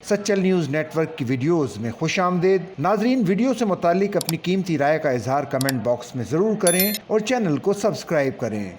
Sachal news net work کی videos میں خوش آمدید۔ ناظرین، ویڈیو سے متعلق اپنی قیمتی رائے کا اظہار کمنٹ باکس میں ضرور کریں اور چینل کو سبسکرائب کریں۔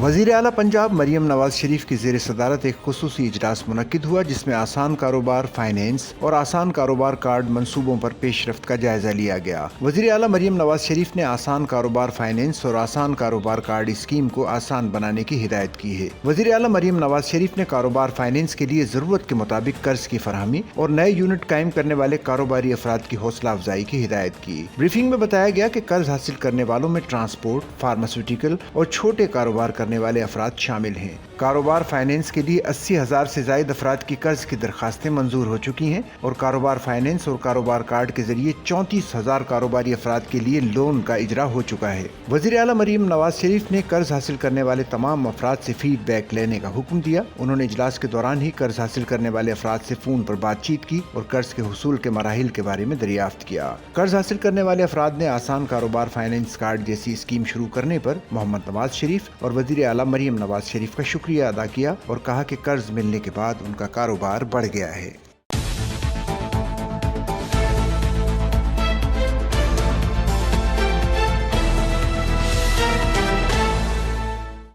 وزیر اعلیٰ پنجاب مریم نواز شریف کی زیر صدارت ایک خصوصی اجلاس منعقد ہوا، جس میں آسان کاروبار فائنینس اور آسان کاروبار کارڈ منصوبوں پر پیش رفت کا جائزہ لیا گیا۔ وزیر اعلیٰ مریم نواز شریف نے آسان کاروبار فائنینس اور آسان کاروبار کارڈ اسکیم کو آسان بنانے کی ہدایت کی ہے۔ وزیر اعلیٰ مریم نواز شریف نے کاروبار فائنینس کے لیے ضرورت کے مطابق قرض کی فراہمی اور نئے یونٹ قائم کرنے والے کاروباری افراد کی حوصلہ افزائی کی ہدایت کی۔ بریفنگ میں بتایا گیا کہ قرض حاصل کرنے والوں میں ٹرانسپورٹ، فارماسیوٹیکل اور چھوٹے کاروبار کرنے والے افراد شامل ہیں۔ کاروبار فائنینس کے لیے 80,000 سے زائد افراد کی قرض کی درخواستیں منظور ہو چکی ہیں اور کاروبار فائنینس اور کاروبار کارڈ کے ذریعے 34,000 کاروباری افراد کے لیے لون کا اجرا ہو چکا ہے۔ وزیر اعلیٰ مریم نواز شریف نے قرض حاصل کرنے والے تمام افراد سے فیڈ بیک لینے کا حکم دیا۔ انہوں نے اجلاس کے دوران ہی قرض حاصل کرنے والے افراد سے فون پر بات چیت کی اور قرض کے حصول کے مراحل کے بارے میں دریافت کیا۔ قرض حاصل کرنے والے افراد نے آسان کاروبار فائنینس کارڈ جیسی اسکیم شروع کرنے پر محمد نواز شریف اور وزیر اعلیٰ مریم نواز شریف کا شکریہ ادا کیا اور کہا کہ قرض ملنے کے بعد ان کا کاروبار بڑھ گیا ہے۔